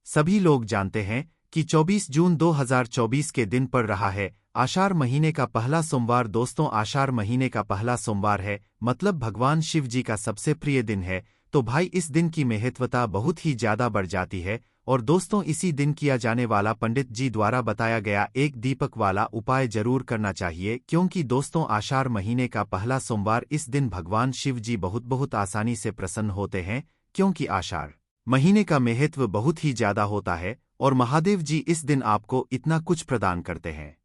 सभी लोग जानते हैं कि 24 जून 2024 के दिन पड़ रहा है आषाढ़ महीने का पहला सोमवार। दोस्तों, आषाढ़ महीने का पहला सोमवार है, मतलब भगवान शिव जी का सबसे प्रिय दिन है। तो भाई, इस दिन की महत्वता बहुत ही ज्यादा बढ़ जाती है। और दोस्तों, इसी दिन किया जाने वाला पंडित जी द्वारा बताया गया एक दीपक वाला उपाय जरूर करना चाहिए, क्योंकि दोस्तों आषाढ़ महीने का पहला सोमवार, इस दिन भगवान शिव जी बहुत बहुत आसानी से प्रसन्न होते हैं, क्योंकि आषाढ़ महीने का महत्व बहुत ही ज्यादा होता है और महादेव जी इस दिन आपको इतना कुछ प्रदान करते हैं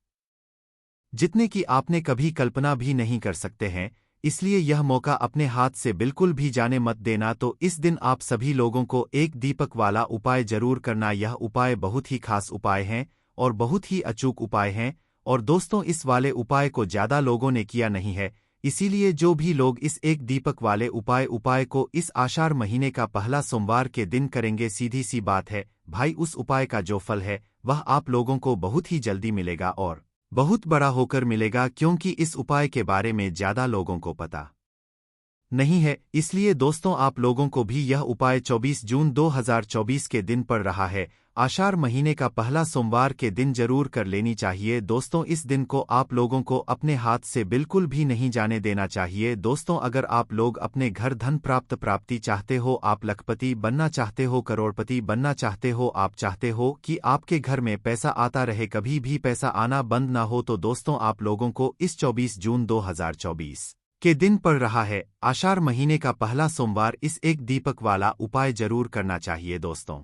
जितने की आपने कभी कल्पना भी नहीं कर सकते हैं। इसलिए यह मौका अपने हाथ से बिल्कुल भी जाने मत देना। तो इस दिन आप सभी लोगों को एक दीपक वाला उपाय जरूर करना। यह उपाय बहुत ही खास उपाय हैं और बहुत ही अचूक उपाय हैं। और दोस्तों, इस वाले उपाय को ज्यादा लोगों ने किया नहीं है, इसीलिए जो भी लोग इस एक दीपक वाले उपाय को इस आषाढ़ महीने का पहला सोमवार के दिन करेंगे, सीधी सी बात है भाई, उस उपाय का जो फल है वह आप लोगों को बहुत ही जल्दी मिलेगा और बहुत बड़ा होकर मिलेगा, क्योंकि इस उपाय के बारे में ज्यादा लोगों को पता नहीं है। इसलिए दोस्तों, आप लोगों को भी यह उपाय 24 जून 2024 के दिन पड़ रहा है, आषाढ़ महीने का पहला सोमवार के दिन जरूर कर लेनी चाहिए। दोस्तों, इस दिन को आप लोगों को अपने हाथ से बिल्कुल भी नहीं जाने देना चाहिए। दोस्तों, अगर आप लोग अपने घर धन प्राप्ति चाहते हो, आप लखपति बनना चाहते हो, करोड़पति बनना चाहते हो, आप चाहते हो कि आपके घर में पैसा आता रहे, कभी भी पैसा आना बंद ना हो, तो दोस्तों आप लोगों को इस 24 जून 2024 के दिन पड़ रहा है आषाढ़ महीने का पहला सोमवार, इस एक दीपक वाला उपाय जरूर करना चाहिए। दोस्तों,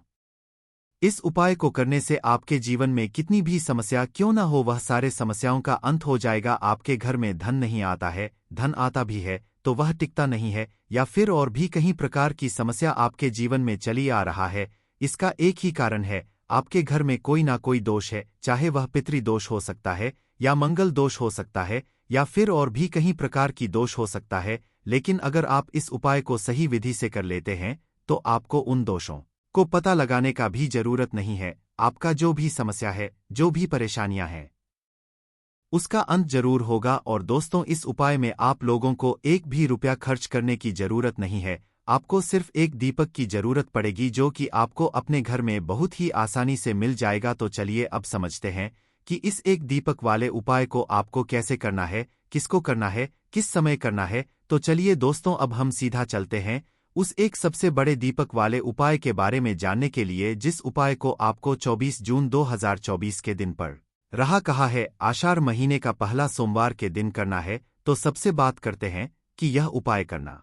इस उपाय को करने से आपके जीवन में कितनी भी समस्या क्यों न हो, वह सारे समस्याओं का अंत हो जाएगा। आपके घर में धन नहीं आता है, धन आता भी है तो वह टिकता नहीं है, या फिर और भी कहीं प्रकार की समस्या आपके जीवन में चली आ रहा है। इसका एक ही कारण है, आपके घर में कोई ना कोई दोष है, चाहे वह पितृदोष हो सकता है या मंगल दोष हो सकता है या फिर और भी कहीं प्रकार की दोष हो सकता है। लेकिन अगर आप इस उपाय को सही विधि से कर लेते हैं तो आपको उन दोषों को पता लगाने का भी जरूरत नहीं है। आपका जो भी समस्या है, जो भी परेशानियां हैं, उसका अंत जरूर होगा। और दोस्तों, इस उपाय में आप लोगों को एक भी रुपया खर्च करने की जरूरत नहीं है, आपको सिर्फ एक दीपक की जरूरत पड़ेगी, जो कि आपको अपने घर में बहुत ही आसानी से मिल जाएगा। तो चलिए अब समझते हैं कि इस एक दीपक वाले उपाय को आपको कैसे करना है, किसको करना है, किस समय करना है। तो चलिए दोस्तों, अब हम सीधा चलते हैं उस एक सबसे बड़े दीपक वाले उपाय के बारे में जानने के लिए, जिस उपाय को आपको 24 जून 2024 के दिन पर रहा कहा है आषाढ़ महीने का पहला सोमवार के दिन करना है। तो सबसे बात करते हैं कि यह उपाय करना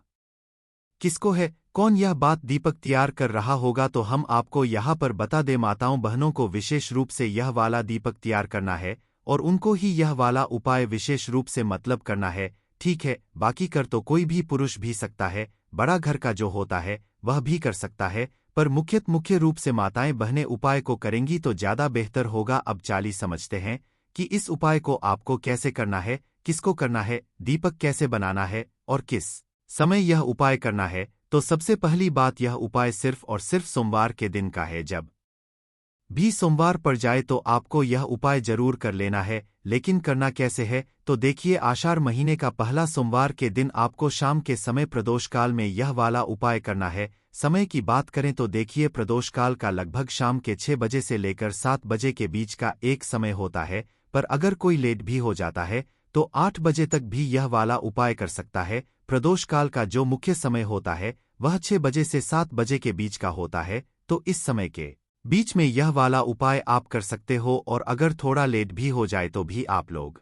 किसको है, कौन यह बात दीपक तैयार कर रहा होगा। तो हम आपको यहाँ पर बता दें, माताओं बहनों को विशेष रूप से यह वाला दीपक तैयार करना है और उनको ही यह वाला उपाय विशेष रूप से मतलब करना है। ठीक है, बाकी कर तो कोई भी पुरुष भी सकता है, बड़ा घर का जो होता है वह भी कर सकता है, पर मुख्य रूप से माताएं बहनें उपाय को करेंगी तो ज्यादा बेहतर होगा। अब चाली समझते हैं कि इस उपाय को आपको कैसे करना है, किसको करना है, दीपक कैसे बनाना है और किस समय यह उपाय करना है। तो सबसे पहली बात, यह उपाय सिर्फ और सिर्फ सोमवार के दिन का है। जब भी सोमवार पड़ जाए तो आपको यह उपाय जरूर कर लेना है। लेकिन करना कैसे है, तो देखिए, आषाढ़ महीने का पहला सोमवार के दिन आपको शाम के समय प्रदोष काल में यह वाला उपाय करना है। समय की बात करें तो देखिए, प्रदोष काल का लगभग शाम के 6 बजे से लेकर 7 बजे के बीच का एक समय होता है, पर अगर कोई लेट भी हो जाता है तो 8 बजे तक भी यह वाला उपाय कर सकता है। प्रदोष काल का जो मुख्य समय होता है वह 6 बजे से 7 बजे के बीच का होता है, तो इस समय के बीच में यह वाला उपाय आप कर सकते हो। और अगर थोड़ा लेट भी हो जाए तो भी आप लोग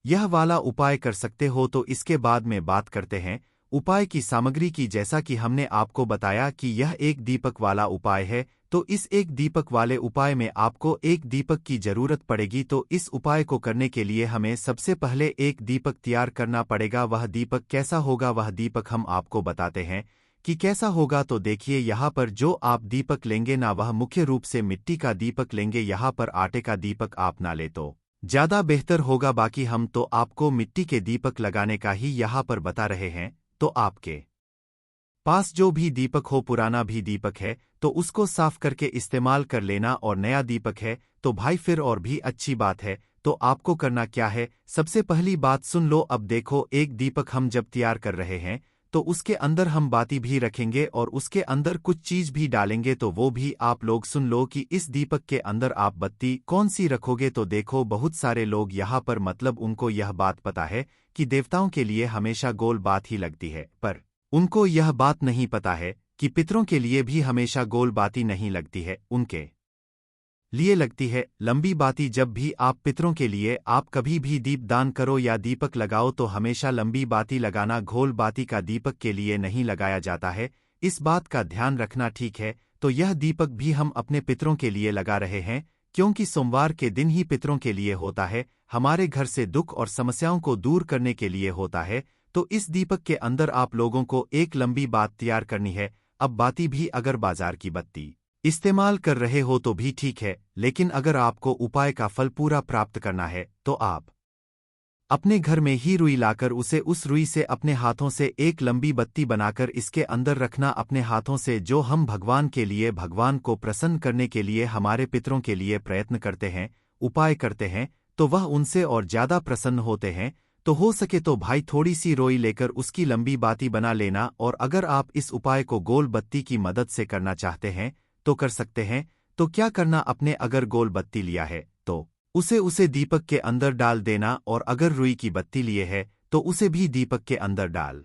यह वाला उपाय कर सकते हो। तो इसके बाद में बात करते हैं उपाय की सामग्री की। जैसा कि हमने आपको बताया कि यह एक दीपक वाला उपाय है, तो इस एक दीपक वाले उपाय में आपको एक दीपक की जरूरत पड़ेगी। तो इस उपाय को करने के लिए हमें सबसे पहले एक दीपक तैयार करना पड़ेगा। वह दीपक कैसा होगा, वह दीपक हम आपको बताते हैं कि कैसा होगा। तो देखिए, यहाँ पर जो आप दीपक लेंगे ना, वह मुख्य रूप से मिट्टी का दीपक लेंगे। यहाँ पर आटे का दीपक आप ना ले तो ज्यादा बेहतर होगा। बाकी हम तो आपको मिट्टी के दीपक लगाने का ही यहाँ पर बता रहे हैं। तो आपके पास जो भी दीपक हो, पुराना भी दीपक है तो उसको साफ करके इस्तेमाल कर लेना, और नया दीपक है तो भाई फिर और भी अच्छी बात है। तो आपको करना क्या है, सबसे पहली बात सुन लो। अब देखो, एक दीपक हम जब तैयार कर रहे हैं तो उसके अंदर हम बाती भी रखेंगे और उसके अंदर कुछ चीज भी डालेंगे, तो वो भी आप लोग सुन लो कि इस दीपक के अंदर आप बत्ती कौन सी रखोगे। तो देखो, बहुत सारे लोग यहाँ पर मतलब उनको यह बात पता है कि देवताओं के लिए हमेशा गोल बात ही लगती है, पर उनको यह बात नहीं पता है कि पितरों के लिए भी हमेशा गोल बाती नहीं लगती है, उनके लिए लगती है लंबी बाती। जब भी आप पितरों के लिए आप कभी भी दीप दान करो या दीपक लगाओ तो हमेशा लंबी बाती लगाना, गोल बाती का दीपक के लिए नहीं लगाया जाता है। इस बात का ध्यान रखना, ठीक है। तो यह दीपक भी हम अपने पितरों के लिए लगा रहे हैं, क्योंकि सोमवार के दिन ही पितरों के लिए होता है, हमारे घर से दुख और समस्याओं को दूर करने के लिए होता है। तो इस दीपक के अंदर आप लोगों को एक लंबी बात तैयार करनी है। अब बाती भी अगर बाजार की बत्ती इस्तेमाल कर रहे हो तो भी ठीक है, लेकिन अगर आपको उपाय का फल पूरा प्राप्त करना है तो आप अपने घर में ही रुई लाकर उस रुई से अपने हाथों से एक लंबी बत्ती बनाकर इसके अंदर रखना अपने हाथों से। जो हम भगवान के लिए, भगवान को प्रसन्न करने के लिए, हमारे पितरों के लिए प्रयत्न करते हैं, उपाय करते हैं, तो वह उनसे और ज्यादा प्रसन्न होते हैं। तो हो सके तो भाई थोड़ी सी रोई लेकर उसकी लंबी बाती बना लेना। और अगर आप इस उपाय को गोल बत्ती की मदद से करना चाहते हैं तो कर सकते हैं। तो क्या करना, अपने अगर गोल बत्ती लिया है तो उसे दीपक के अंदर डाल देना, और अगर रुई की बत्ती लिए है तो उसे भी दीपक के अंदर डाल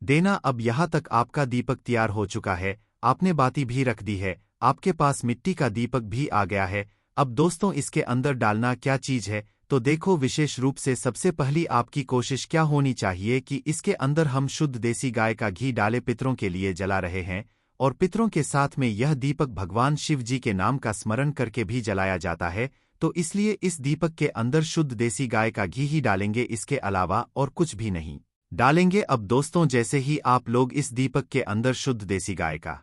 देना। अब यहाँ तक आपका दीपक तैयार हो चुका है, आपने बाती भी रख दी है, आपके पास मिट्टी का दीपक भी आ गया है। अब दोस्तों, इसके अंदर डालना क्या चीज है, तो देखो, विशेष रूप से सबसे पहली आपकी कोशिश क्या होनी चाहिए कि इसके अंदर हम शुद्ध देसी गाय का घी डाले पितरों के लिए जला रहे हैं। और पितरों के साथ में यह दीपक भगवान शिव जी के नाम का स्मरण करके भी जलाया जाता है, तो इसलिए इस दीपक के अंदर शुद्ध देसी गाय का घी ही डालेंगे, इसके अलावा और कुछ भी नहीं डालेंगे। अब दोस्तों, जैसे ही आप लोग इस दीपक के अंदर शुद्ध देसी गाय का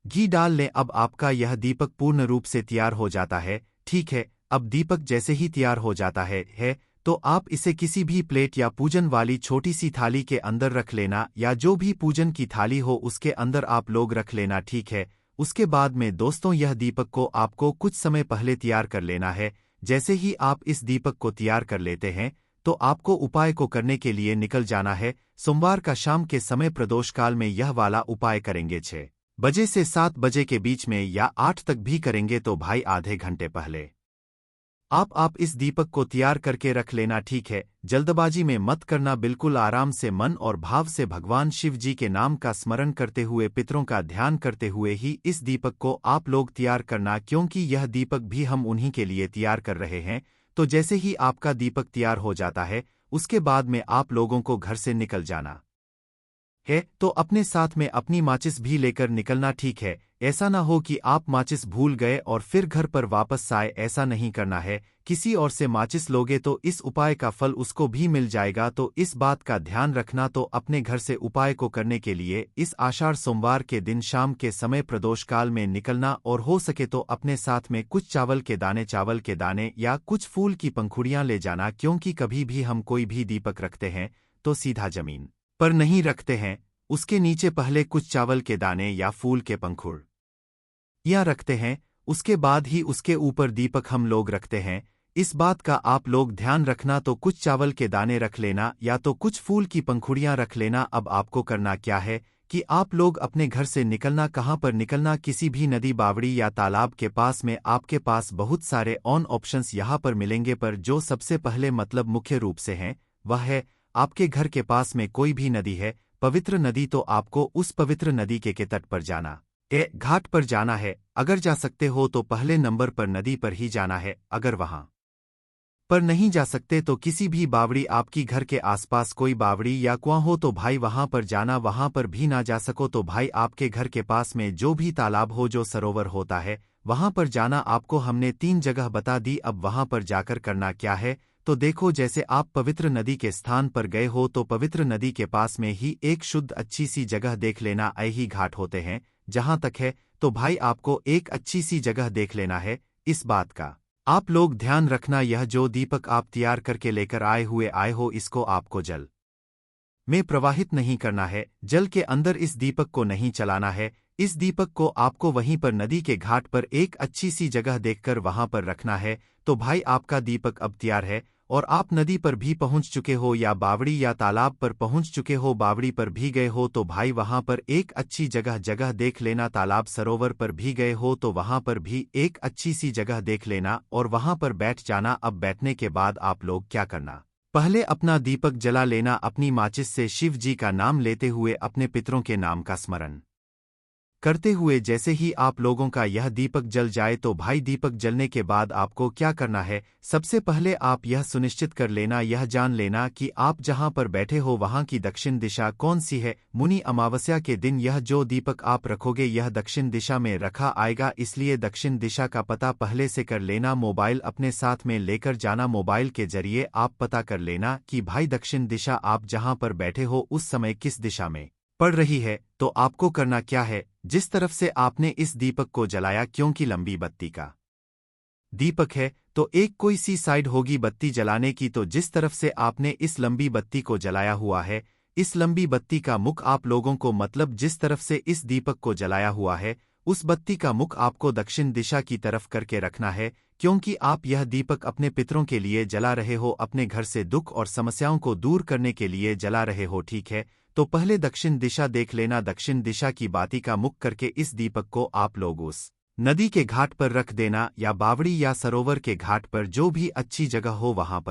घी डाल लें, अब आपका यह दीपक पूर्ण रूप से तैयार हो जाता है, ठीक है। अब दीपक जैसे ही तैयार हो जाता है तो आप इसे किसी भी प्लेट या पूजन वाली छोटी सी थाली के अंदर रख लेना, या जो भी पूजन की थाली हो उसके अंदर आप लोग रख लेना, ठीक है। उसके बाद में दोस्तों, यह दीपक को आपको कुछ समय पहले तैयार कर लेना है। जैसे ही आप इस दीपक को तैयार कर लेते हैं तो आपको उपाय को करने के लिए निकल जाना है। सोमवार का शाम के समय प्रदोष काल में यह वाला उपाय करेंगे, 6 बजे से 7 बजे के बीच में, या 8 तक भी करेंगे तो भाई आधे घंटे पहले आप इस दीपक को तैयार करके रख लेना, ठीक है। जल्दबाजी में मत करना, बिल्कुल आराम से मन और भाव से भगवान शिव जी के नाम का स्मरण करते हुए, पितरों का ध्यान करते हुए ही इस दीपक को आप लोग तैयार करना, क्योंकि यह दीपक भी हम उन्हीं के लिए तैयार कर रहे हैं। तो जैसे ही आपका दीपक तैयार हो जाता है, उसके बाद में आप लोगों को घर से निकल जाना है, तो अपने साथ में अपनी माचिस भी लेकर निकलना, ठीक है। ऐसा ना हो कि आप माचिस भूल गए और फिर घर पर वापस आए, ऐसा नहीं करना है। किसी और से माचिस लोगे तो इस उपाय का फल उसको भी मिल जाएगा, तो इस बात का ध्यान रखना। तो अपने घर से उपाय को करने के लिए इस आषाढ़ सोमवार के दिन शाम के समय प्रदोष काल में निकलना, और हो सके तो अपने साथ में कुछ चावल के दाने या कुछ फूल की पंखुड़ियां ले जाना, क्योंकि कभी भी हम कोई भी दीपक रखते हैं तो सीधा जमीन पर नहीं रखते हैं, उसके नीचे पहले कुछ चावल के दाने या फूल के पंखुड़ियां रखते हैं, उसके बाद ही उसके ऊपर दीपक हम लोग रखते हैं। इस बात का आप लोग ध्यान रखना। तो कुछ चावल के दाने रख लेना या तो कुछ फूल की पंखुड़ियां रख लेना। अब आपको करना क्या है कि आप लोग अपने घर से निकलना, कहाँ पर निकलना, किसी भी नदी, बावड़ी या तालाब के पास में। आपके पास बहुत सारे ऑन ऑप्शंस यहाँ पर मिलेंगे, पर जो सबसे पहले मतलब मुख्य रूप से हैं वह है, आपके घर के पास में कोई भी नदी है, पवित्र नदी, तो आपको उस पवित्र नदी के तट पर जाना है, घाट पर जाना है। अगर जा सकते हो तो पहले नंबर पर नदी पर ही जाना है। अगर वहां पर नहीं जा सकते तो किसी भी बावड़ी, आपकी घर के आसपास कोई बावड़ी या कुआं हो तो भाई वहां पर जाना। वहां पर भी ना जा सको तो भाई आपके घर के पास में जो भी तालाब हो, जो सरोवर होता है, वहां पर जाना। आपको हमने 3 जगह बता दी। अब वहां पर जाकर करना क्या है, तो देखो, जैसे आप पवित्र नदी के स्थान पर गए हो तो पवित्र नदी के पास में ही एक शुद्ध अच्छी सी जगह देख लेना। ऐही घाट होते हैं जहां तक है, तो भाई आपको एक अच्छी सी जगह देख लेना है। इस बात का आप लोग ध्यान रखना, यह जो दीपक आप तैयार करके लेकर आए हो, इसको आपको जल में प्रवाहित नहीं करना है, जल के अंदर इस दीपक को नहीं चलाना है। इस दीपक को आपको वहीं पर नदी के घाट पर एक अच्छी सी जगह देखकर वहां पर रखना है। तो भाई आपका दीपक अब तैयार है, और आप नदी पर भी पहुंच चुके हो या बावड़ी या तालाब पर पहुंच चुके हो, बावड़ी पर भी गए हो तो भाई वहां पर एक अच्छी जगह देख लेना, तालाब सरोवर पर भी गए हो तो वहां पर भी एक अच्छी सी जगह देख लेना और वहां पर बैठ जाना। अब बैठने के बाद आप लोग क्या करना, पहले अपना दीपक जला लेना, अपनी माचिस से शिव जी का नाम लेते हुए अपने पितरों के नाम का स्मरण करते हुए जैसे ही आप लोगों का यह दीपक जल जाए तो भाई दीपक जलने के बाद आपको क्या करना है, सबसे पहले आप यह सुनिश्चित कर लेना, यह जान लेना कि आप जहां पर बैठे हो वहां की दक्षिण दिशा कौन सी है। मुनि अमावस्या के दिन यह जो दीपक आप रखोगे यह दक्षिण दिशा में रखा आएगा, इसलिए दक्षिण दिशा का पता पहले से कर लेना। मोबाइल अपने साथ में लेकर जाना, मोबाइल के जरिए आप पता कर लेना कि भाई दक्षिण दिशा आप जहां पर बैठे हो उस समय किस दिशा में पड़ रही है। तो आपको करना क्या है, जिस तरफ से आपने इस दीपक को जलाया, क्योंकि लंबी बत्ती का दीपक है तो एक कोई सी साइड होगी बत्ती जलाने की, तो जिस तरफ से आपने इस लंबी बत्ती को जलाया हुआ है, इस लंबी बत्ती का मुख आप लोगों को, मतलब जिस तरफ से इस दीपक को जलाया हुआ है उस बत्ती का मुख आपको दक्षिण दिशा की तरफ करके रखना है, क्योंकि आप यह दीपक अपने पितरों के लिए जला रहे हो, अपने घर से दुख और समस्याओं को दूर करने के लिए जला रहे हो, ठीक है। तो पहले दक्षिण दिशा देख लेना, दक्षिण दिशा की बाती का मुख करके इस दीपक को आप लोग उस नदी के घाट पर रख देना या बावड़ी या सरोवर के घाट पर, जो भी अच्छी जगह हो वहां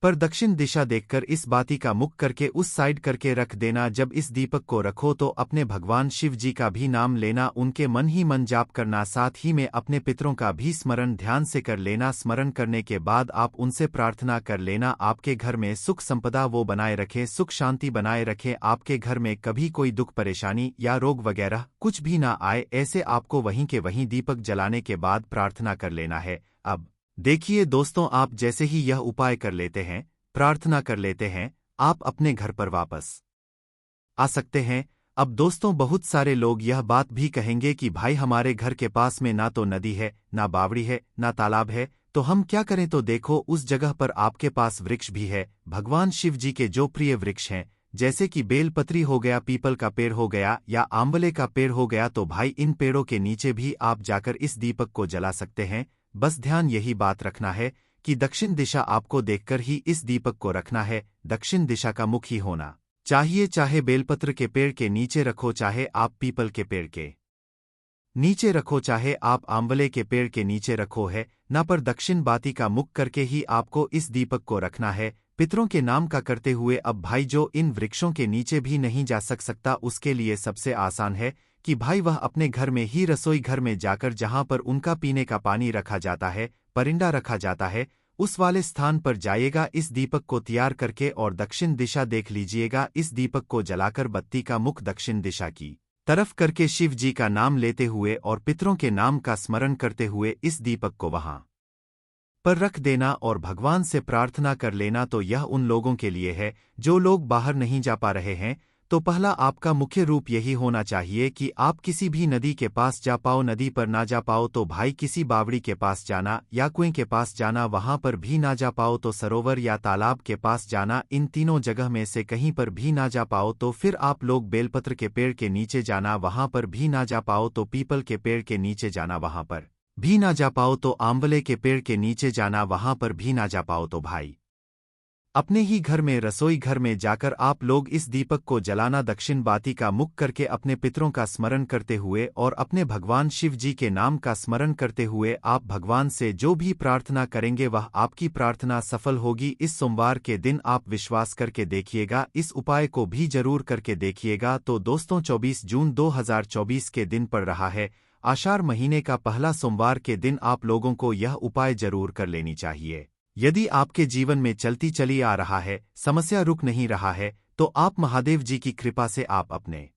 पर दक्षिण दिशा देखकर इस बाती का मुख करके उस साइड करके रख देना। जब इस दीपक को रखो तो अपने भगवान शिव जी का भी नाम लेना, उनके मन ही मन जाप करना, साथ ही में अपने पितरों का भी स्मरण ध्यान से कर लेना। स्मरण करने के बाद आप उनसे प्रार्थना कर लेना, आपके घर में सुख संपदा वो बनाए रखें, सुख शांति बनाए रखें, आपके घर में कभी कोई दुख परेशानी या रोग वगैरह कुछ भी ना आए, ऐसे आपको वहीं के वहीं दीपक जलाने के बाद प्रार्थना कर लेना है। अब देखिए दोस्तों, आप जैसे ही यह उपाय कर लेते हैं, प्रार्थना कर लेते हैं, आप अपने घर पर वापस आ सकते हैं। अब दोस्तों, बहुत सारे लोग यह बात भी कहेंगे कि भाई हमारे घर के पास में ना तो नदी है, ना बावड़ी है, ना तालाब है, तो हम क्या करें। तो देखो, उस जगह पर आपके पास वृक्ष भी है, भगवान शिव जी के जो प्रिय वृक्ष हैं, जैसे कि बेलपत्री हो गया, पीपल का पेड़ हो गया या आंवले का पेड़ हो गया, तो भाई इन पेड़ों के नीचे भी आप जाकर इस दीपक को जला सकते हैं। बस ध्यान यही बात रखना है कि दक्षिण दिशा आपको देखकर ही इस दीपक को रखना है, दक्षिण दिशा का मुख ही होना चाहिए। चाहे बेलपत्र के पेड़ के नीचे रखो, चाहे आप पीपल के पेड़ के नीचे रखो, चाहे आप आंवले के पेड़ के नीचे रखो, है ना, पर दक्षिण बाती का मुख करके ही आपको इस दीपक को रखना है, पितरों के नाम का करते हुए। अब भाई जो इन वृक्षों के नीचे भी नहीं जा सकता, उसके लिए सबसे आसान है कि भाई वह अपने घर में ही रसोई घर में जाकर, जहां पर उनका पीने का पानी रखा जाता है, परिंदा रखा जाता है, उस वाले स्थान पर जाइएगा, इस दीपक को तैयार करके और दक्षिण दिशा देख लीजिएगा। इस दीपक को जलाकर बत्ती का मुख दक्षिण दिशा की तरफ करके शिव जी का नाम लेते हुए और पितरों के नाम का स्मरण करते हुए इस दीपक को वहां पर रख देना और भगवान से प्रार्थना कर लेना। तो यह उन लोगों के लिए है जो लोग बाहर नहीं जा पा रहे हैं, तो पहला आपका मुख्य रूप यही होना चाहिए कि आप किसी भी नदी के पास जा पाओ, नदी पर ना जा पाओ तो भाई किसी बावड़ी के पास जाना या कुएं के पास जाना, वहां पर भी ना जा पाओ तो सरोवर या तालाब के पास जाना, इन तीनों जगह में से कहीं पर भी ना जा पाओ तो फिर आप लोग बेलपत्र के पेड़ के नीचे जाना, वहां पर भी ना जा पाओ तो पीपल के पेड़ के नीचे जाना, वहां पर भी ना जा पाओ तो आंवले के पेड़ के नीचे जाना, वहां पर भी ना जा पाओ तो भाई अपने ही घर में रसोई घर में जाकर आप लोग इस दीपक को जलाना, दक्षिण बाती का मुख करके अपने पितरों का स्मरण करते हुए और अपने भगवान शिव जी के नाम का स्मरण करते हुए आप भगवान से जो भी प्रार्थना करेंगे वह आपकी प्रार्थना सफल होगी। इस सोमवार के दिन आप विश्वास करके देखिएगा, इस उपाय को भी जरूर करके देखिएगा। तो दोस्तों, 24 जून 2024 के दिन पड़ रहा है, आषाढ़ महीने का पहला सोमवार के दिन आप लोगों को यह उपाय जरूर कर लेनी चाहिए। यदि आपके जीवन में चलती चली आ रहा है, समस्या रुक नहीं रहा है, तो आप महादेव जी की कृपा से आप अपने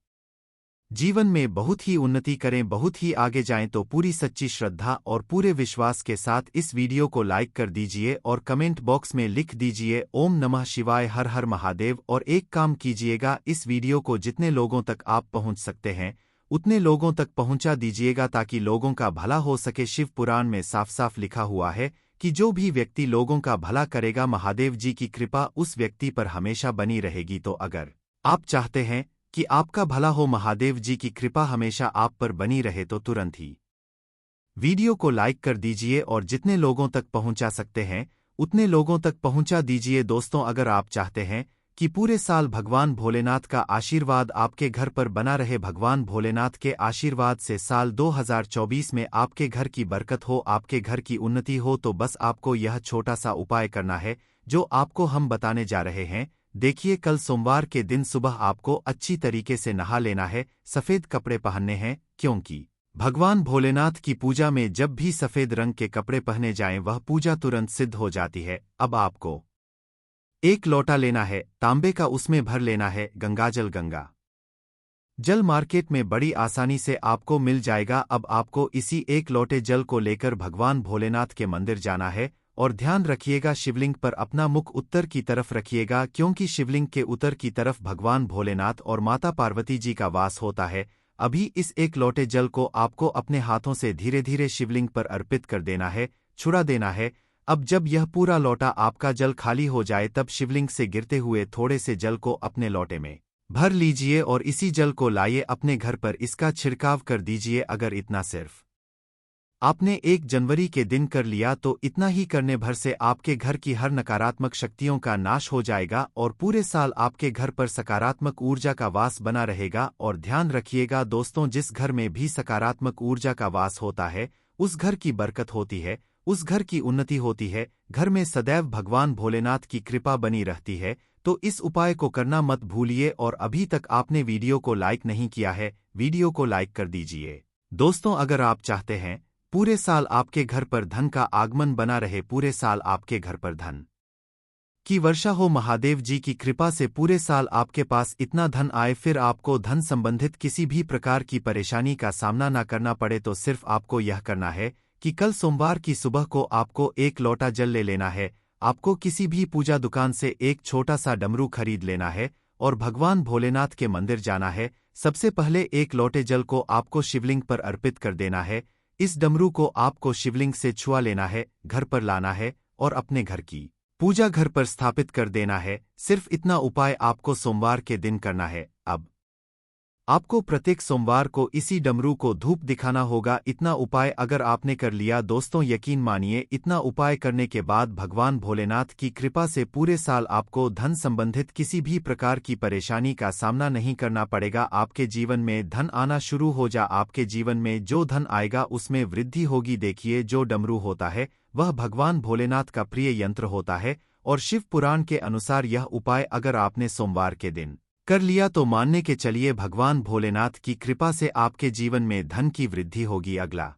जीवन में बहुत ही उन्नति करें, बहुत ही आगे जाएं। तो पूरी सच्ची श्रद्धा और पूरे विश्वास के साथ इस वीडियो को लाइक कर दीजिए और कमेंट बॉक्स में लिख दीजिए ओम नमः शिवाय, हर हर महादेव। और एक काम कीजिएगा, इस वीडियो को जितने लोगों तक आप पहुंच सकते हैं उतने लोगों तक पहुंचा दीजिएगा, ताकि लोगों का भला हो सके। शिव पुराण में साफ साफ लिखा हुआ है कि जो भी व्यक्ति लोगों का भला करेगा, महादेव जी की कृपा उस व्यक्ति पर हमेशा बनी रहेगी। तो अगर आप चाहते हैं कि आपका भला हो, महादेव जी की कृपा हमेशा आप पर बनी रहे, तो तुरंत ही वीडियो को लाइक कर दीजिए और जितने लोगों तक पहुंचा सकते हैं उतने लोगों तक पहुंचा दीजिए। दोस्तों, अगर आप चाहते हैं कि पूरे साल भगवान भोलेनाथ का आशीर्वाद आपके घर पर बना रहे, भगवान भोलेनाथ के आशीर्वाद से साल 2024 में आपके घर की बरकत हो, आपके घर की उन्नति हो, तो बस आपको यह छोटा सा उपाय करना है जो आपको हम बताने जा रहे हैं। देखिए, कल सोमवार के दिन सुबह आपको अच्छी तरीके से नहा लेना है, सफ़ेद कपड़े पहनने हैं, क्योंकि भगवान भोलेनाथ की पूजा में जब भी सफ़ेद रंग के कपड़े पहने जाएं वह पूजा तुरंत सिद्ध हो जाती है। अब आपको एक लोटा लेना है तांबे का, उसमें भर लेना है गंगाजल। गंगा जल मार्केट में बड़ी आसानी से आपको मिल जाएगा। अब आपको इसी एक लोटे जल को लेकर भगवान भोलेनाथ के मंदिर जाना है और ध्यान रखिएगा शिवलिंग पर अपना मुख उत्तर की तरफ रखिएगा, क्योंकि शिवलिंग के उत्तर की तरफ भगवान भोलेनाथ और माता पार्वती जी का वास होता है। अभी इस एक लोटे जल को आपको अपने हाथों से धीरे धीरे शिवलिंग पर अर्पित कर देना है, छुड़ा देना है। अब जब यह पूरा लोटा आपका जल खाली हो जाए तब शिवलिंग से गिरते हुए थोड़े से जल को अपने लोटे में भर लीजिए और इसी जल को लाइए अपने घर पर, इसका छिड़काव कर दीजिए। अगर इतना सिर्फ आपने 1 जनवरी के दिन कर लिया तो इतना ही करने भर से आपके घर की हर नकारात्मक शक्तियों का नाश हो जाएगा और पूरे साल आपके घर पर सकारात्मक ऊर्जा का वास बना रहेगा। और ध्यान रखिएगा दोस्तों, जिस घर में भी सकारात्मक ऊर्जा का वास होता है उस घर की बरकत होती है, उस घर की उन्नति होती है, घर में सदैव भगवान भोलेनाथ की कृपा बनी रहती है। तो इस उपाय को करना मत भूलिए। और अभी तक आपने वीडियो को लाइक नहीं किया है, वीडियो को लाइक कर दीजिए। दोस्तों, अगर आप चाहते हैं पूरे साल आपके घर पर धन का आगमन बना रहे, पूरे साल आपके घर पर धन की वर्षा हो, महादेव जी की कृपा से पूरे साल आपके पास इतना धन आए, फिर आपको धन संबंधित किसी भी प्रकार की परेशानी का सामना न करना पड़े, तो सिर्फ आपको यह करना है कि कल सोमवार की सुबह को आपको एक लोटा जल ले लेना है। आपको किसी भी पूजा दुकान से एक छोटा सा डमरू खरीद लेना है और भगवान भोलेनाथ के मंदिर जाना है। सबसे पहले एक लोटे जल को आपको शिवलिंग पर अर्पित कर देना है। इस डमरू को आपको शिवलिंग से छुआ लेना है, घर पर लाना है और अपने घर की पूजा घर पर स्थापित कर देना है। सिर्फ इतना उपाय आपको सोमवार के दिन करना है। अब आपको प्रत्येक सोमवार को इसी डमरू को धूप दिखाना होगा। इतना उपाय अगर आपने कर लिया दोस्तों, यकीन मानिए इतना उपाय करने के बाद भगवान भोलेनाथ की कृपा से पूरे साल आपको धन संबंधित किसी भी प्रकार की परेशानी का सामना नहीं करना पड़ेगा। आपके जीवन में धन आना शुरू हो जा, आपके जीवन में जो धन आएगा उसमें वृद्धि होगी। देखिए, जो डमरू होता है वह भगवान भोलेनाथ का प्रिय यंत्र होता है और शिव पुराण के अनुसार यह उपाय अगर आपने सोमवार के दिन कर लिया तो मानने के चलिए भगवान भोलेनाथ की कृपा से आपके जीवन में धन की वृद्धि होगी। अगला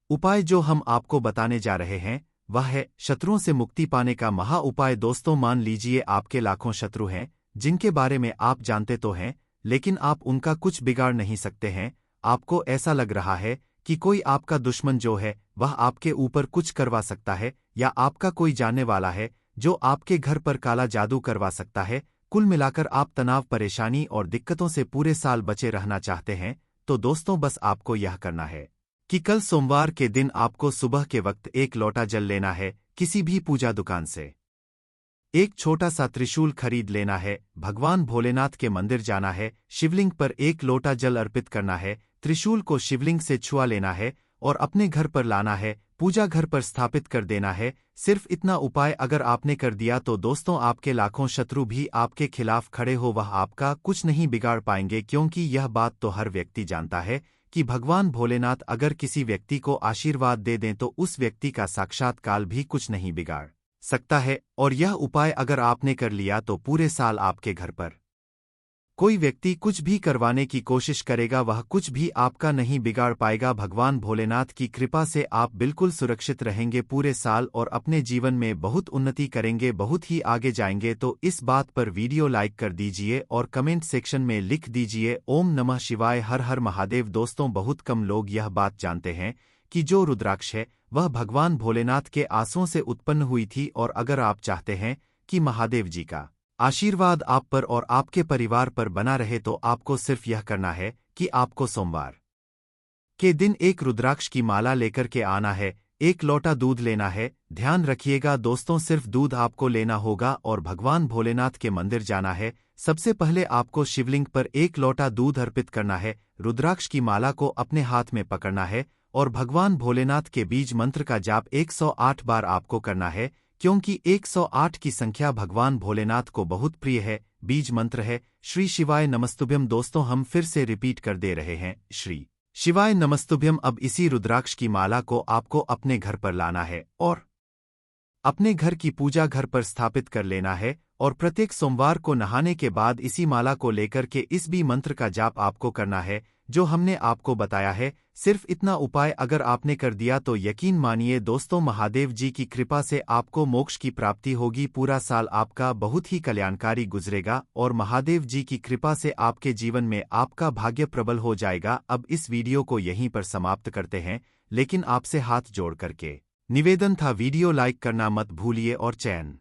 उपाय जो हम आपको बताने जा रहे हैं वह है शत्रुओं से मुक्ति पाने का महा उपाय। दोस्तों, मान लीजिए आपके लाखों शत्रु हैं जिनके बारे में आप जानते तो हैं, लेकिन आप उनका कुछ बिगाड़ नहीं सकते हैं। आपको ऐसा लग रहा है कि कोई आपका दुश्मन जो है वह आपके ऊपर कुछ करवा सकता है, या आपका कोई जानने वाला है जो आपके घर पर काला जादू करवा सकता है। कुल मिलाकर आप तनाव, परेशानी और दिक्कतों से पूरे साल बचे रहना चाहते हैं। तो दोस्तों, बस आपको यह करना है कि कल सोमवार के दिन आपको सुबह के वक्त एक लोटा जल लेना है, किसी भी पूजा दुकान से एक छोटा सा त्रिशूल खरीद लेना है, भगवान भोलेनाथ के मंदिर जाना है, शिवलिंग पर एक लोटा जल अर्पित करना है, त्रिशूल को शिवलिंग से छुआ लेना है और अपने घर पर लाना है, पूजा घर पर स्थापित कर देना है। सिर्फ इतना उपाय अगर आपने कर दिया तो दोस्तों, आपके लाखों शत्रु भी आपके खिलाफ खड़े हो वह आपका कुछ नहीं बिगाड़ पाएंगे, क्योंकि यह बात तो हर व्यक्ति जानता है कि भगवान भोलेनाथ अगर किसी व्यक्ति को आशीर्वाद दे दें तो उस व्यक्ति का साक्षात काल भी कुछ नहीं बिगाड़ सकता है। और यह उपाय अगर आपने कर लिया तो पूरे साल आपके घर पर कोई व्यक्ति कुछ भी करवाने की कोशिश करेगा वह कुछ भी आपका नहीं बिगाड़ पाएगा। भगवान भोलेनाथ की कृपा से आप बिल्कुल सुरक्षित रहेंगे पूरे साल और अपने जीवन में बहुत उन्नति करेंगे, बहुत ही आगे जाएंगे। तो इस बात पर वीडियो लाइक कर दीजिए और कमेंट सेक्शन में लिख दीजिए ओम नमः शिवाय, हर हर महादेव। दोस्तों, बहुत कम लोग यह बात जानते हैं कि जो रुद्राक्ष है वह भगवान भोलेनाथ के आंसुओं से उत्पन्न हुई थी। और अगर आप चाहते हैं कि महादेव जी का आशीर्वाद आप पर और आपके परिवार पर बना रहे तो आपको सिर्फ यह करना है कि आपको सोमवार के दिन एक रुद्राक्ष की माला लेकर के आना है, एक लोटा दूध लेना है। ध्यान रखिएगा दोस्तों, सिर्फ दूध आपको लेना होगा और भगवान भोलेनाथ के मंदिर जाना है। सबसे पहले आपको शिवलिंग पर एक लोटा दूध अर्पित करना है, रुद्राक्ष की माला को अपने हाथ में पकड़ना है और भगवान भोलेनाथ के बीज मंत्र का जाप 108 बार आपको करना है, क्योंकि 108 की संख्या भगवान भोलेनाथ को बहुत प्रिय है। बीज मंत्र है श्री शिवाय नमस्तुभ्यम। दोस्तों हम फिर से रिपीट कर दे रहे हैं, श्री शिवाय नमस्तुभ्यम। अब इसी रुद्राक्ष की माला को आपको अपने घर पर लाना है और अपने घर की पूजा घर पर स्थापित कर लेना है और प्रत्येक सोमवार को नहाने के बाद इसी माला को लेकर के इस भी मंत्र का जाप आपको करना है जो हमने आपको बताया है। सिर्फ इतना उपाय अगर आपने कर दिया तो यकीन मानिए दोस्तों, महादेव जी की कृपा से आपको मोक्ष की प्राप्ति होगी। पूरा साल आपका बहुत ही कल्याणकारी गुजरेगा और महादेव जी की कृपा से आपके जीवन में आपका भाग्य प्रबल हो जाएगा। अब इस वीडियो को यहीं पर समाप्त करते हैं, लेकिन आपसे हाथ जोड़ करके निवेदन था, वीडियो लाइक करना मत भूलिए और चैनल